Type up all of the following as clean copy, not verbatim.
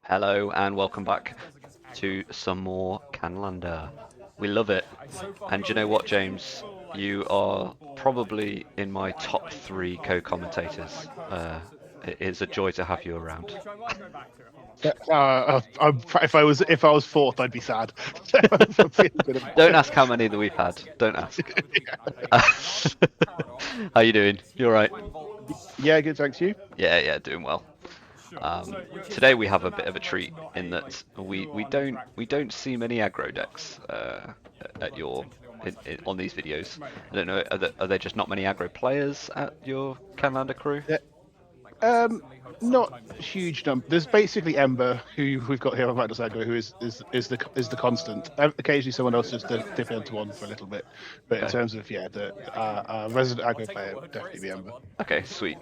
Hello and welcome back to some more Canlander. We love it. And you know what, James? You are probably in my top three co-commentators. It is a joy to have you around. If I was fourth, I'd be sad. Don't ask how many that we've had. Don't ask. How you doing? You all right? Yeah, good. Thanks, you. Yeah, doing well. Today we have a bit of a treat in that we don't see many aggro decks at your on these videos. I don't know. Are there just not many aggro players at your Canlander crew? Yeah. Not huge number. There's basically Ember, who we've got here on Rakdos Aggro, who is the constant. Occasionally, someone else just dip into one for a little bit, but in terms of the resident aggro player would definitely be Ember. Okay, sweet.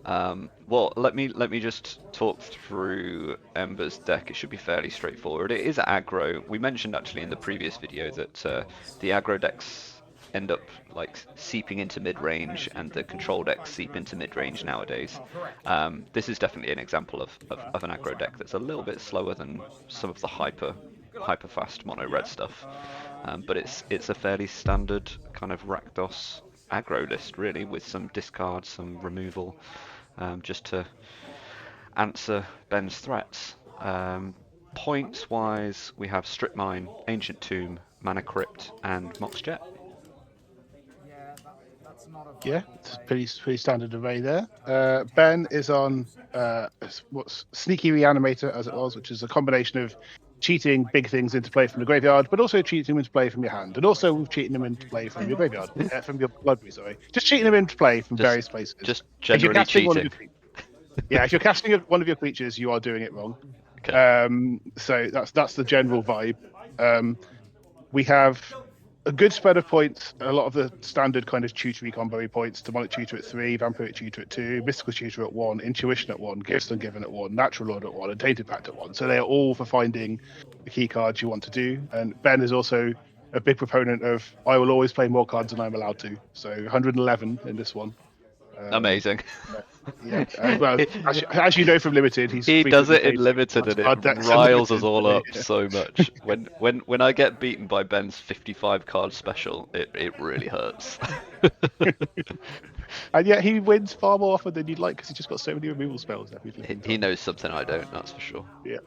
Well, let me just talk through Ember's deck. It should be fairly straightforward. It is aggro. We mentioned actually in the previous video that the aggro decks end up like seeping into mid-range, and the control decks seep into mid-range nowadays. This is definitely an example of an aggro deck that's a little bit slower than some of the hyper fast mono red stuff, but it's a fairly standard kind of Rakdos aggro list, really, with some discard, some removal, just to answer Ben's threats. Points wise, we have Strip Mine, Ancient Tomb, Mana Crypt, and Mox Jet. Yeah, it's pretty standard array there. Ben is on what's Sneaky Reanimator, as it was, which is a combination of cheating big things into play from the graveyard, but also cheating them into play from your hand, and also cheating them into play from your graveyard, from your library. Sorry, just cheating them into play from various places. Just generally cheating. If you're casting one of your creatures, you are doing it wrong. Okay. So that's the general vibe. We have a good spread of points. A lot of the standard kind of tutory combo points: Demonic Tutor at 3, Vampiric Tutor at 2, Mystical Tutor at 1, Intuition at 1, Gifts Ungiven at 1, Natural Lord at 1, and Tainted Pact at 1. So they are all for finding the key cards you want to do. And Ben is also a big proponent of I will always play more cards than I'm allowed to. So 111 in this one. Amazing. Well, as you know from Limited, he does it in Limited, and it riles us all up so much. When I get beaten by Ben's 55 card special, it really hurts. And yet he wins far more often than you'd like, because he's just got so many removal spells. He knows something I don't, that's for sure. Yeah.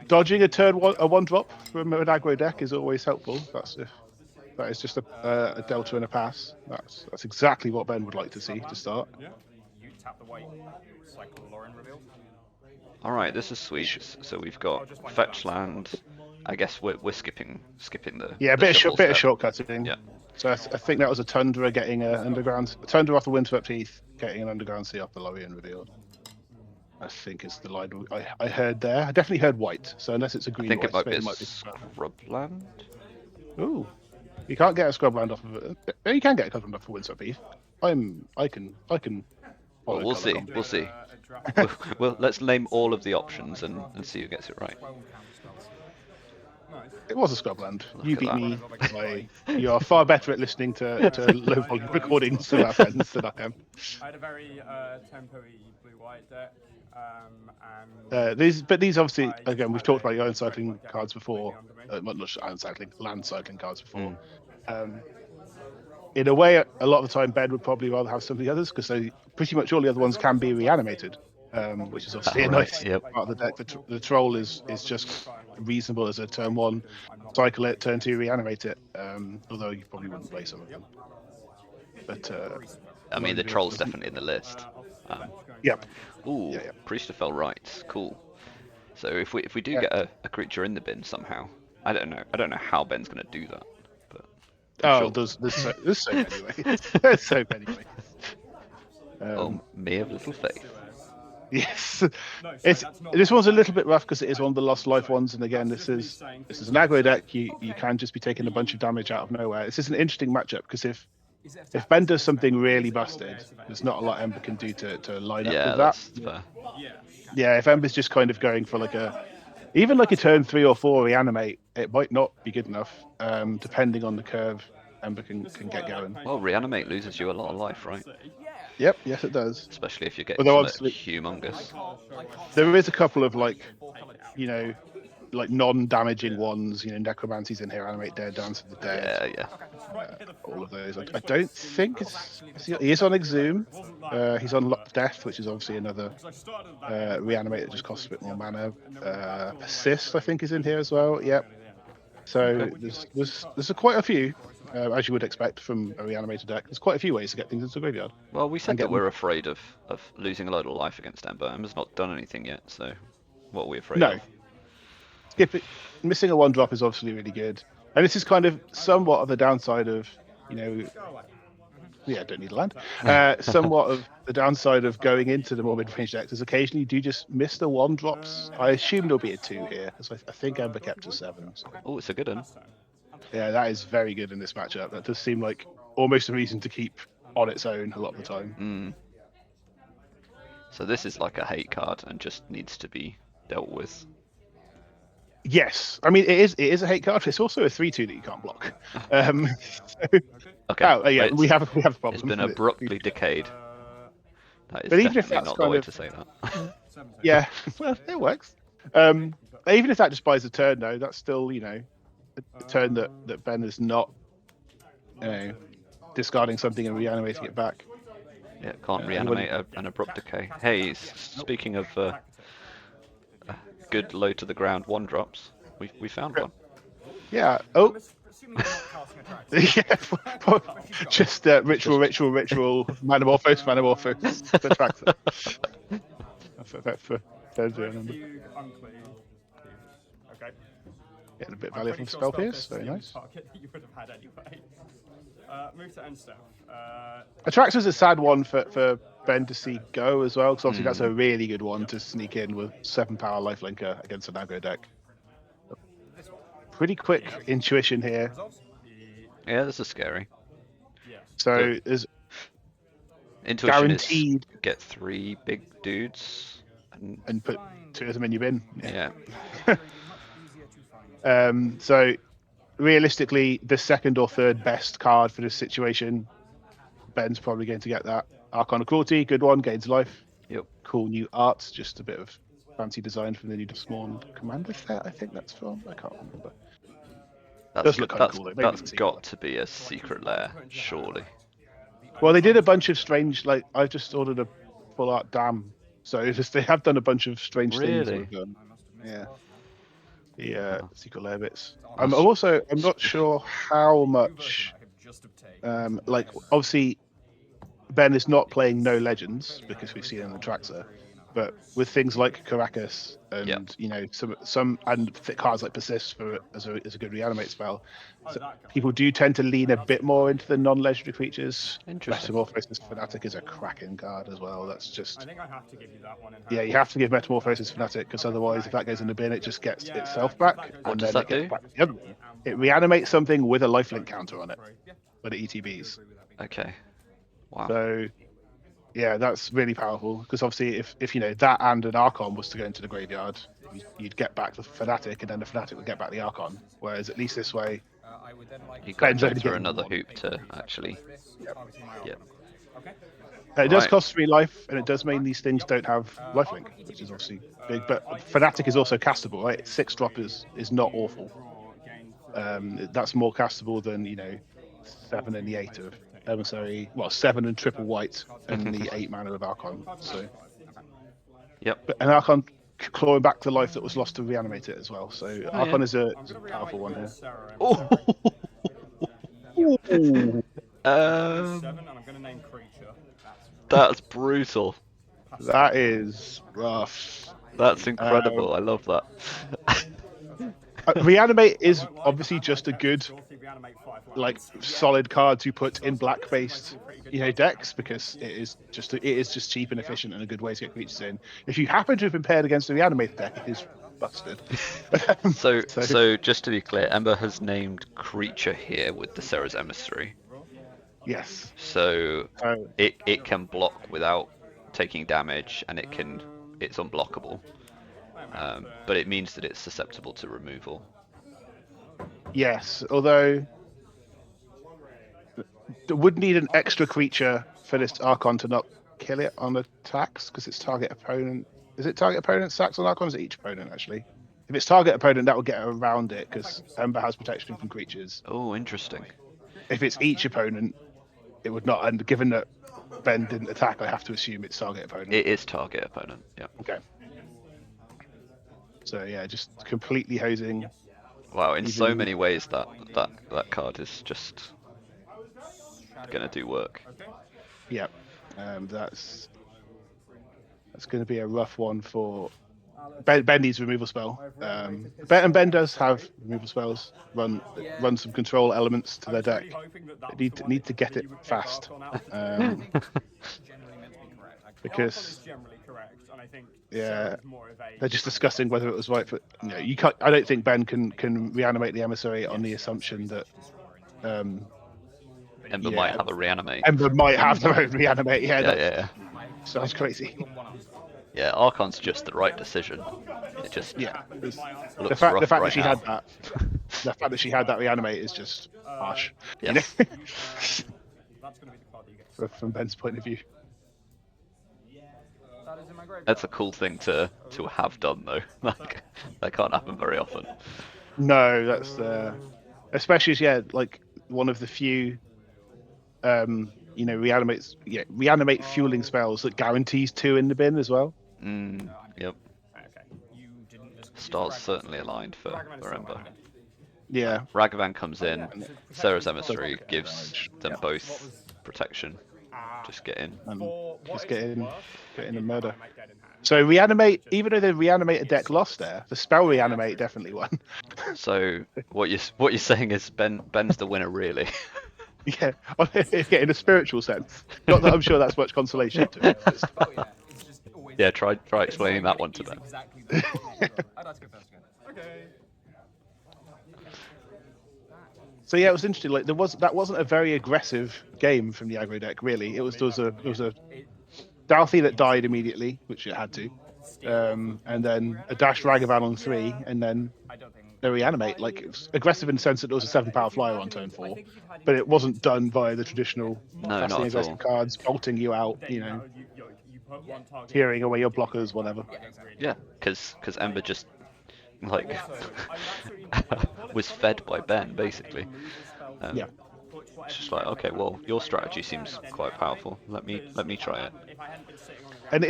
Dodging a one drop from an aggro deck is always helpful. That is just a delta and a pass. That's exactly what Ben would like to see to start. Yeah. You tap the white, cycle Lauren reveal. All right, this is sweet. So we've got fetch land. I guess we're skipping the. Yeah, a bit of shortcutting. Yeah. So I think that was a Tundra getting an underground. A Tundra off the Windswept Heath, getting an underground sea off the Lorien revealed. I think it's the line I heard there. I definitely heard white. So unless it's a green, I think white, it might be Scrubland. Ooh. You can't get a scrubland off of it. You can get a scrubland off of Windswept Heath. I can. Well, we'll see. We'll see. Well, let's name all of the options and see who gets it right. It was a scrubland. You beat me. You are far better at listening to low volume recordings of our friends than I am. I had a very temporary blue-white deck. These obviously, again, we've talked about your own cycling cards before. Not own cycling, land cycling cards before. In a way, a lot of the time, Ben would probably rather have some of the others, because pretty much all the other ones can be reanimated, which is obviously a nice part of the deck. The troll is just reasonable as a turn 1, cycle it, turn 2, reanimate it. Although you probably wouldn't play some of them. But I mean, the troll's definitely in the list. Yep. Ooh, Priest of Fell Rights, cool. So if we do get a creature in the bin somehow, I don't know how Ben's gonna do that. But there's so many ways. There's so many ways. Me of little faith. Yes, this one's a little bit rough because it is one of the Lost Life ones, and again, this is an aggro deck. You can just be taking a bunch of damage out of nowhere. This is an interesting matchup because if Ben does something really busted, there's not a lot Ember can do to line up with that. That's fair. Yeah, if Ember's just kind of going for even a turn 3 or 4 reanimate, it might not be good enough, depending on the curve Ember can get going. Well, reanimate loses you a lot of life, right? Yep, yes it does. especially if you're getting Although something obviously humongous. there is a couple of like, you know, like non-damaging ones. You know, Necromancy's in here, Animate Dead, Dance of the Dead. Yeah. All of those. I don't think he is on Exhume. He's on Lock Death, which is obviously another Reanimate that just costs a bit more mana. Persist, I think, is in here as well. Yep. So there's quite a few, as you would expect from a Reanimator deck. There's quite a few ways to get things into the graveyard. Well, we said get that we're them. afraid of losing a load of life against Ember. Ember's not done anything yet, so what are we afraid No. of? Skip it. Missing a 1-drop is obviously really good. And this is kind of somewhat of the downside of, you know, yeah, don't need land. Somewhat of the downside of going into the more mid-range decks is occasionally you do just miss the 1-drops. I assume there'll be a 2 here, because I think Ember kept a 7. So. Oh, it's a good one. Yeah, that is very good in this matchup. That does seem like almost a reason to keep on its own a lot of the time. So this is like a hate card and just needs to be dealt with. Yes, I mean it is a hate card. It's also a 3/2 that you can't block. Okay. Yeah, we have a problem. It's been abruptly decayed. That is But even if definitely that's not the kind way of- to say that. Yeah, well, it works. Even if that just buys a turn, though, that's still, you know, a turn that Ben is not, you know, discarding something and reanimating it back. Yeah, can't reanimate an abrupt decay. Hey, speaking of good low to the ground 1-drops, we found one. Yeah. Oh. Assuming you're not casting Attractor. Yeah. Just ritual, Manamorphose, Attractor. For Fugue, Unclean. Okay. Getting a bit of I'm value pretty from sure Spell Pierce, Spellpierce very is the nice. target that you would have had anyway. Move to end stuff. Attractor's a sad one for Ben to see go as well, because obviously that's a really good one to sneak in with 7 power lifelinker against an aggro deck. Pretty quick intuition here. Results? Yeah, this is scary. Yeah. So there's Intuition guaranteed is get 3 big dudes. and put 2 of them in your bin. Yeah. So realistically, the second or third best card for this situation, Ben's probably going to get that. Archon of Cruelty, good one, gains life. Yep. Cool new art, just a bit of fancy design from the new Spawn Commander set. I think that's from. I can't remember. Does look kinda cool, though. Maybe That's it's a secret got to be a secret lair, surely. Well, they did a bunch of strange, like I've just ordered a full art dam, so they have done a bunch of strange things. Really? With them. Yeah. The secret lair bits. I'm not sure how much. Like obviously, Ben is not playing no legends because we've seen him in the Traxxas, but with things like Caracas and you know some and cards like Persist for as a good reanimate spell, so people do tend to lean a bit more into the non-legendary creatures. Interesting. Metamorphosis Fanatic is a cracking card as well. That's just I think I have to give you that one. yeah, you have to give Metamorphosis Fanatic because otherwise, if that goes in the bin, it just gets itself back. What and does then that it gets do? back the other one. It reanimates something with a lifelink counter on it, but it ETBs. Okay. Wow. So, yeah, that's really powerful because obviously, if you know that and an Archon was to go into the graveyard, you'd get back the Fanatic, and then the Fanatic would get back the Archon. Whereas at least this way, You got Ben's only through getting another one. hoop to actually. Yep. it does Right. cost 3 life, and it does mean these things don't have lifelink, which is obviously big. But Fanatic is also castable, right? 6-drop is not awful. That's more castable than 7 and the 8 of Emissary. Well, 7 and triple white, and the 8 mana of Archon. So. Yep. But an Archon clawing back the life that was lost to reanimate it as well. So Archon yeah. is a powerful one here. Oh. Seven, and I'm going to name creature. That's brutal. That is rough. That's incredible. I love that. Reanimate is obviously just a good, Reanimate 5 like, solid card to put in black-based, decks because it is just cheap and efficient and a good way to get creatures in. If you happen to have been paired against a reanimated deck, it is busted. So just to be clear, Ember has named creature here with the Serra's Emissary. Yes. So it can block without taking damage, and it's unblockable. But it means that it's susceptible to removal. Yes, although it would need an extra creature for this Archon to not kill it on attacks because it's target opponent. Is it target opponent sacks on Archon? Or is it each opponent actually? If it's target opponent, that will get around it because Ember has protection from creatures. Oh, interesting. If it's each opponent, it would not. And given that Ben didn't attack, I have to assume it's target opponent. It is target opponent. Yeah. Okay. So yeah, just completely hosing. Wow, in so Even- many ways that card is just gonna do work. Yeah, that's going to be a rough one for Ben. Ben needs removal spell. Ben does have removal spells. Run some control elements to their deck. They need to get it fast. Because yeah, they're just discussing whether it was right for you can't. I don't think Ben can reanimate the emissary on the assumption that Ember might have a reanimate. Ember might have their own reanimate. Yeah. Sounds crazy. Yeah, Archon's just the right decision. It just Yeah, looks the fact rough that right she now. had that, the fact that she had that reanimate is just harsh. Yes. You know? From Ben's point of view. That's a cool thing to have done though. Like that can't happen very often. No, that's especially as like one of the few reanimate fueling spells that guarantees 2 in the bin as well. Yep. Stars certainly aligned for Ember. Yeah. Ragavan comes in, Sarah's Emissary gives them both protection. Just get in. And just get in and murder. So reanimate, even though the reanimator deck lost there, the spell reanimate definitely won. So what you're saying is Ben's the winner really. Yeah, in a spiritual sense. Not that I'm sure that's much consolation to it. Yeah, try explaining that one to them. So yeah, it was interesting. Like that wasn't a very aggressive game from the aggro deck, really. There was a Dalthy that died immediately, which it had to, and then a dash Ragavan on 3, and then they reanimate. Like it was aggressive in the sense that it was a 7-power flyer on turn 4, but it wasn't done via the traditional casting aggressive cards, bolting you out, tearing away your blockers, whatever. Yeah, because Ember just like was fed by Ben basically. Yeah. It's just like, okay, well, your strategy seems quite powerful. Let me try it. And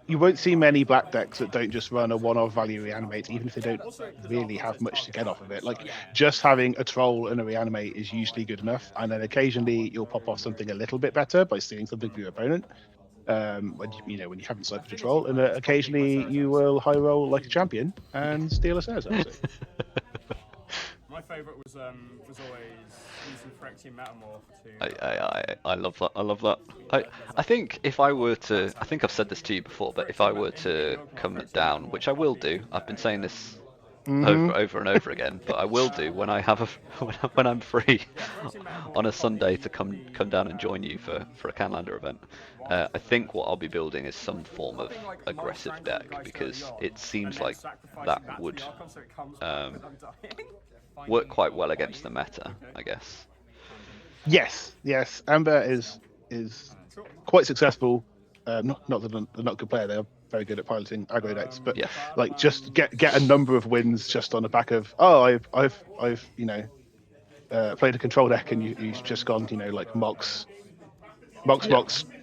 you won't see many black decks that don't just run a one-off value reanimate, even if they don't really have much to get off of it. Like just having a troll and a reanimate is usually good enough, and then occasionally you'll pop off something a little bit better by stealing something from your opponent. When you haven't cyphered a troll, and occasionally you will high roll like a champion and steal a Sarah's Emissary. My favourite was always using Phyrexian Metamorph to... I love that. I love that. I think if I were to, I think I've said this to you before, but if I were to come down, which I will do, I've been saying this over and over again, but I will do when I have when I'm free on a Sunday to come down and join you for a Canlander event. I think what I'll be building is some form of aggressive deck because it seems like that would work quite well against the meta, I guess. Yes. Ember is quite successful. Not that they're not a good player; they're very good at piloting aggro decks. But Yeah. like, just get a number of wins just on the back of I've played a control deck and you've just gone like Mox.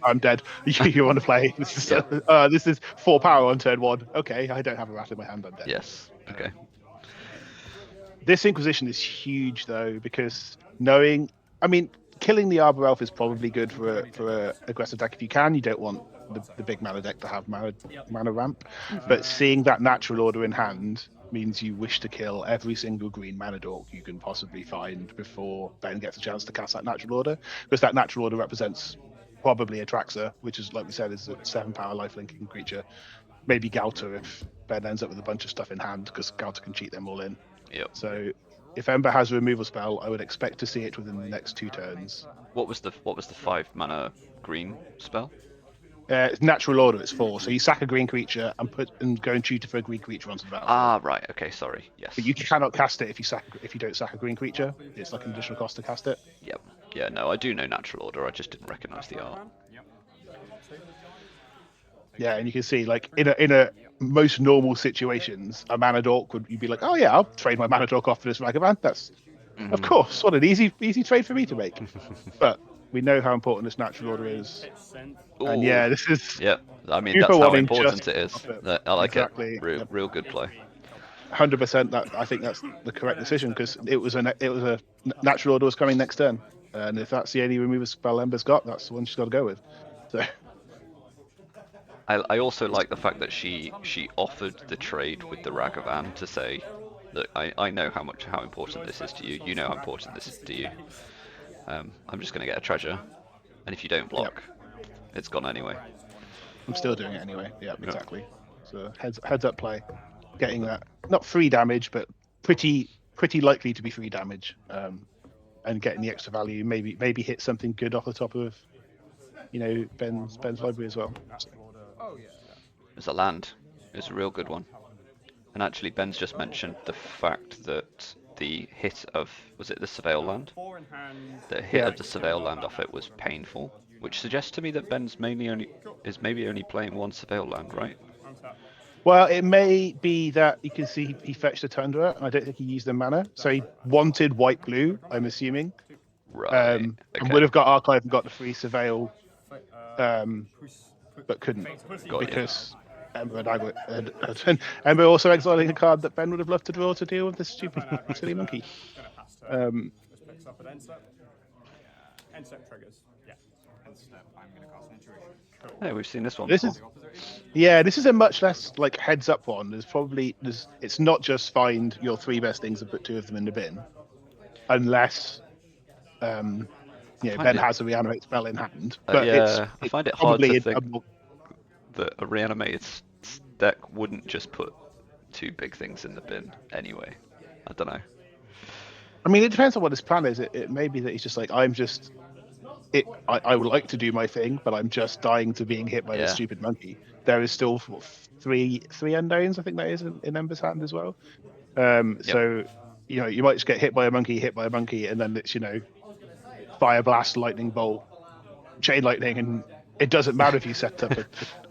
I'm dead. You want to play? This is 4 power on turn 1. Okay, I don't have a rat in my hand. I'm dead. Yes. Okay. This Inquisition is huge though because killing the Arbor Elf is probably good for a aggressive deck if you can. You don't want the big mana deck to have mana ramp, but seeing that natural order in hand means you wish to kill every single green mana dork you can possibly find before Ben gets a chance to cast that natural order, because that natural order represents probably Atraxa, which is, like we said, is a 7-power lifelinking creature. Maybe Gauta if Ben ends up with a bunch of stuff in hand, because Gauta can cheat them all in. Yep. So if Ember has a removal spell, I would expect to see it within the next 2 turns. What was the 5 mana green spell? It's natural order. It's 4. So you sack a green creature and go and tutor for a green creature onto the battlefield. Ah, right. Okay, sorry. Yes. But you cannot cast it if you don't sack a green creature. It's like an additional cost to cast it. Yep. Yeah, no, I do know Natural Order. I just didn't recognise the art. Yep. Yeah, and you can see like in a most normal situations, a mana dork you'd be like, oh yeah, I'll trade my mana dork off for this Ragavan. That's of course what an easy trade for me to make. But we know how important this Natural Order is, Hit sent. and Ooh. yeah, this is Yeah, I mean, super that's how wanting important just it is. off it. I like Exactly. it. Real good play. 100%. That I think that's the correct decision because it was a Natural Order was coming next turn, and if that's the only remover spell Ember's got, that's the one she's got to go with. So I also like the fact that she offered the trade with the Ragavan to say, look, I know how important this is to you. You know how important this is to you. I'm just going to get a treasure, and if you don't block, it's gone anyway. I'm still doing it anyway. Yeah, exactly. So heads up play, getting that not free damage, but pretty likely to be free damage, and getting the extra value. Maybe hit something good off the top of, Ben's library as well. So. It's a land. It's a real good one. And actually, Ben's just mentioned the fact that the hit of, was it the Surveil land? 4 in hand. The hit of the Surveil land off it was painful, which suggests to me that Ben's maybe only playing one Surveil land, right? Well, it may be that you can see he fetched a Tundra. I don't think he used the mana, so he wanted white blue. I'm assuming. Right. And would have got Archive and got the free Surveil, but couldn't because Ember and Ember also exiling a card that Ben would have loved to draw to deal with this stupid silly monkey. Picks up an end step. End step triggers. Yeah. End step. I'm going to cast an intuition. Cool. Yeah, we've seen this one. This is a much less like heads up one. It's not just find your 3 best things and put 2 of them in the bin, unless Ben has a reanimate spell in hand. But I find it hard to think that a reanimated deck wouldn't just put 2 big things in the bin anyway. I don't know. I mean, it depends on what his plan is. It may be that he's just like, I would like to do my thing, but I'm just dying to being hit by this stupid monkey. There is still 3 unknowns, I think that is in Ember's hand as well. So, you might just get hit by a monkey, and then it's, Fire Blast, Lightning Bolt, Chain Lightning, and it doesn't matter if you set up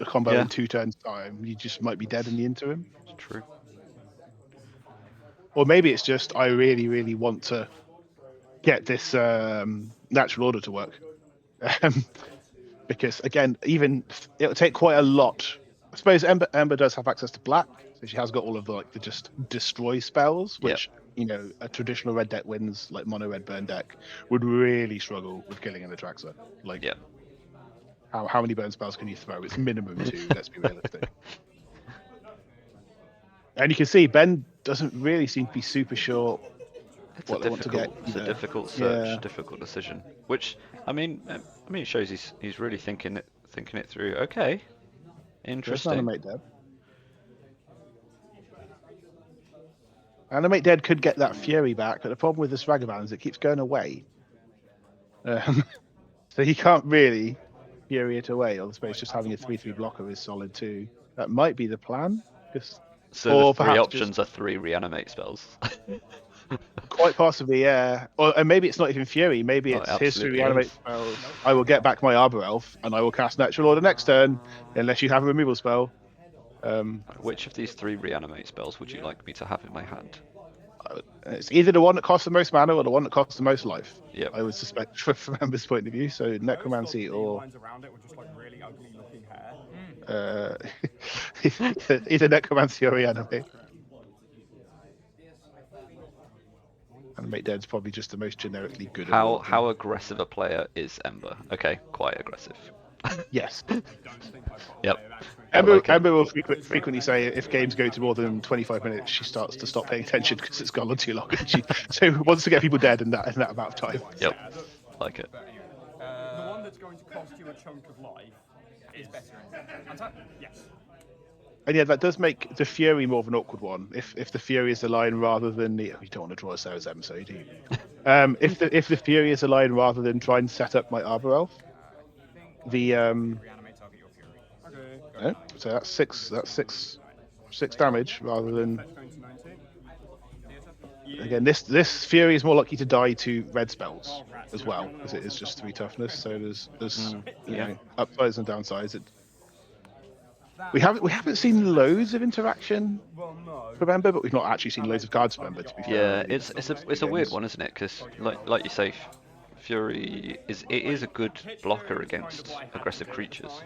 a combo in 2 turns time. You just might be dead in the interim. It's true. Or maybe it's just, I really, really want to get this Natural Order to work. Because, again, it'll take quite a lot. I suppose Ember does have access to black, so she has got all of the just destroy spells, which, a traditional red deck wins, like mono red burn deck, would really struggle with killing an Atraxa. How many burn spells can you throw? It's minimum 2, let's be realistic. And you can see Ben doesn't really seem to be super sure what they want to get. It's a difficult search, difficult decision. Which I mean, it shows he's really thinking it through. Okay, interesting. Animate Dead. Animate Dead could get that Fury back, but the problem with this Ragavan is it keeps going away. So he can't really Fury it away. Or I suppose just having a 3/3 blocker is solid too. That might be the plan. So the 3 options are 3 reanimate spells. Quite possibly, yeah. And maybe it's not even Fury. Maybe it's his 3 reanimate spells. I will get back my Arbor Elf, and I will cast Natural Order next turn, unless you have a removal spell. Which of these 3 reanimate spells would you like me to have in my hand? It's either the one that costs the most mana or the one that costs the most life. Yep. I would suspect from Ember's point of view. So Necromancy or Lines around it with just really ugly looking hair. either Necromancy or Reanimate. Animate Dead's probably just the most generically good. How aggressive a player is Ember? Okay, quite aggressive. Yes. Yep. Ember will frequently say if games go to more than 25 minutes, she starts to stop paying attention because it's gone on too long. And she wants to get people dead in that amount of time. Yep. Like it. The one that's going to cost you a chunk of life is better. Yes. And yeah, that does make the Fury more of an awkward one. If the Fury is the line rather than you don't want to draw a Sarah's M, so do you? If the Fury is the line rather than try and set up my Arbor Elf, the so that's six damage rather than Again, this Fury is more likely to die to red spells as well, as it is just 3 toughness. So there's yeah. upsides and downsides. We haven't seen loads of interaction from Ember, but we've not actually seen loads of cards from Ember. To be fair, Yeah, already. it's a weird one, isn't it? Because like you say, Fury is a good blocker against aggressive creatures,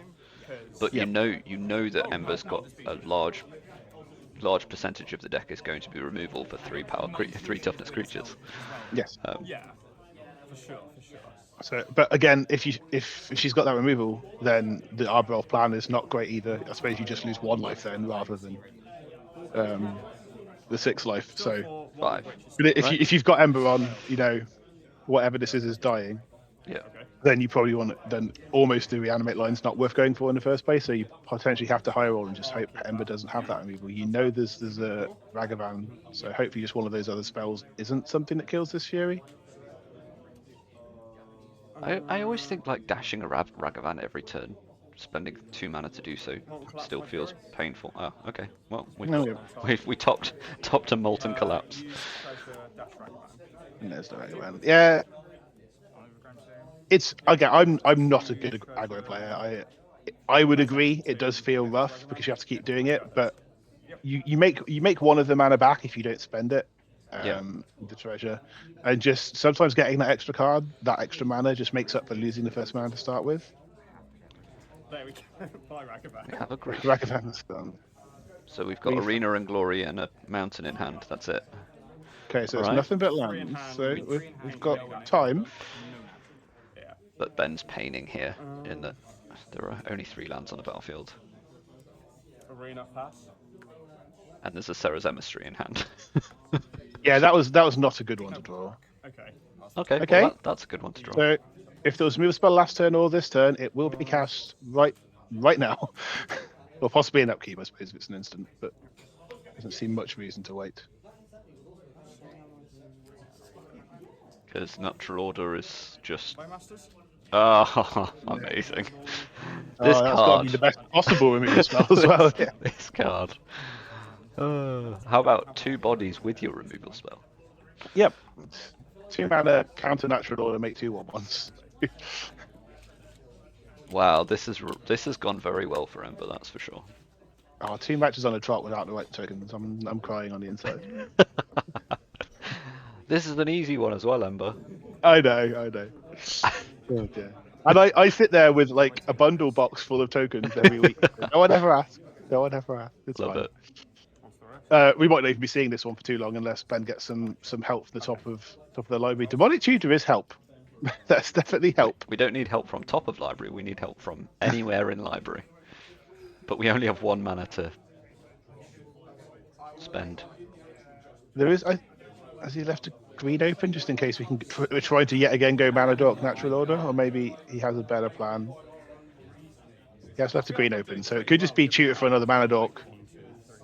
but Yep. you know that Ember's got a large percentage of the deck is going to be removal for 3 toughness creatures. Yes. Yeah, for sure, for sure. So, but again, if she's got that removal, then the Arbor Elf plan is not great either. I suppose you just lose 1 life then, rather than the 6 life. So, 5. but Right? if you've got Ember on, whatever this is dying, Yeah. then you probably want to then almost do reanimate line's not worth going for in the first place. So you potentially have to high roll and just hope Ember doesn't have that removal. There's a Ragavan, so hopefully just one of those other spells isn't something that kills this Fury. I always think like dashing a Ragavan every turn, spending 2 mana to do so, still feels painful. Oh, okay. Well, we topped a Molten Collapse. And there's the Ragavan. Yeah. It's again. I'm not a good aggro player. I would agree. It does feel rough because you have to keep doing it, but you make 1 of the mana back if you don't spend it. The treasure, and just sometimes getting that extra card, that extra mana, just makes up for losing the first mana to start with. There we go. Bye, Ragavan. We have a Grief. Ragavan's gone. So we've got Grief. Arena and Glory and a Mountain in hand. That's it. Okay, so All it's right. nothing but lands. So we've got time. Yeah. But Ben's painting here in that there are only 3 lands on the battlefield, Arena pass. and there's a Serra's Emissary in hand. Yeah, that was not a good one to draw. Okay. Okay. Okay. Well, that's a good one to draw. So if there was a move spell last turn or this turn, it will be cast right now, or possibly an upkeep, I suppose, if it's an instant. But doesn't seem much reason to wait. Because Natural Order is just Masters? oh, amazing. That's This got to card. be the best possible removal spell as well. Yeah. This card. How about 2 bodies with your removal spell? Yep. 2 mana counter natural order, make 2 1/1s. Wow, this has gone very well for Ember, that's for sure. 2 matches on a trot without the right tokens. I'm crying on the inside. This is an easy one as well, Ember. I know. Oh dear. And I sit there with like a bundle box full of tokens every week. No one ever asked. It's Love fine. it. We might not even be seeing this one for too long unless Ben gets some help from the top of the library. Demonic Tutor is help. That's definitely help. We don't need help from top of library, we need help from anywhere in library. But we only have 1 mana to spend. There is. Has he left a green open just in case we're trying to yet again go mana dork natural order, or maybe he has a better plan? He has left a green open, so it could just be tutor for another mana dork.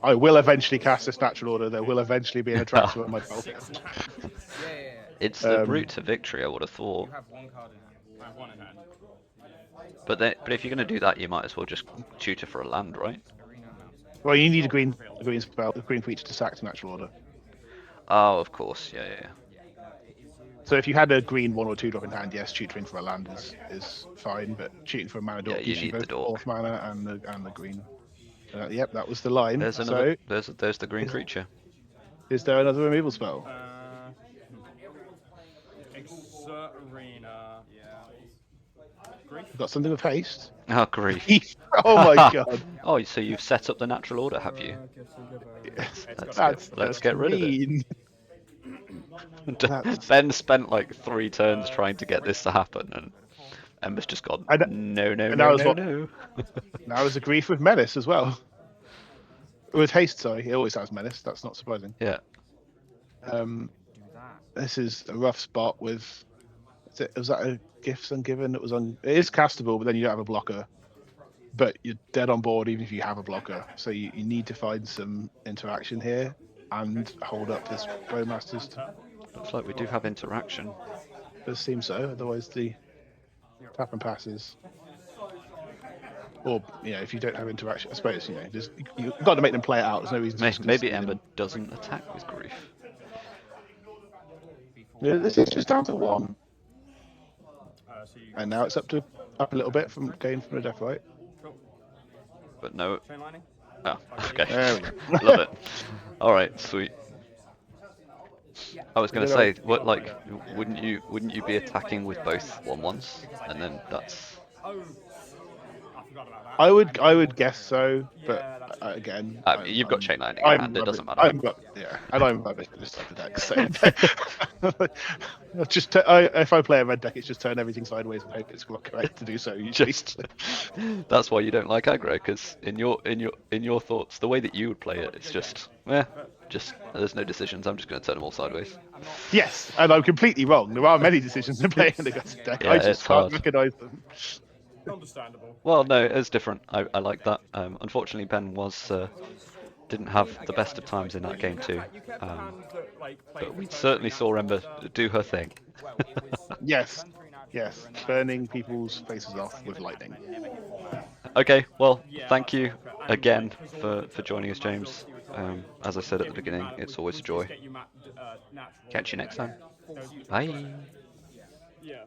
I will eventually cast this natural order. There will eventually be an attraction on my battlefield. It's the route to victory, I would have thought. You have 1 card in hand. I have 1 in hand. But if you're going to do that, you might as well just tutor for a land, right? Well, you need a green spell, a green creature to sack to natural order. Oh, of course, yeah. So if you had a green 1 or 2 drop in hand, yes, tutoring for a land is fine, but shooting for a mana dork you gives you need the both dork. 4th mana and the green. Yep, that was the line. There's another. There's the green creature. Is there another removal spell? Exert Arena. Grief? You've got something with haste? Oh, grief. Oh my god. Oh, so you've set up the natural order, have you? Yes, Let's get rid of it. mean. Ben spent like 3 turns trying to get this to happen, and Ember's just gone. No. Now there's a grief with menace as well. With haste, sorry. He always has menace. That's not surprising. Yeah. This is a rough spot with. Was that a Gifts Ungiven? It is castable, but then you don't have a blocker. But you're dead on board even if you have a blocker. So you need to find some interaction here and hold up this Bowmasters. Looks like we do have interaction. Does seem so. Otherwise, the tap and passes. Or if you don't have interaction, I suppose you've got to make them play it out. There's no reason. Maybe Ember doesn't attack with grief. This is just down to 1, So you and now it's up a little bit from gain from the death, right? cool. But no. Chain lightning. Oh, okay. There we go. Love it. All right, sweet. I was We gonna did say, it. what like, wouldn't you be attacking with both 1/1s, and then that's Oh, I forgot about that. I would guess so, but Yeah, that's again, you've got chain lightning in hand. It doesn't matter. And I'm rubbish at this type of deck. So if I play a red deck, it's just turn everything sideways and hope it's correct to do so. Usually. Just that's why you don't like aggro, because in your thoughts, the way that you would play it, it's just there's no decisions. I'm just going to turn them all sideways. Yes, and I'm completely wrong. There are many decisions in playing an aggressive deck. Yeah, I it's just can't hard. recognise them. Understandable. Well, no, it's different. I like that. Unfortunately, Ben didn't have the best of times in that game too. But we certainly saw Ember do her thing. Yes, burning people's faces off with lightning. Okay, well, thank you again for joining us, James. As I said at the beginning, it's always a joy. Catch you next time. Bye. Yeah.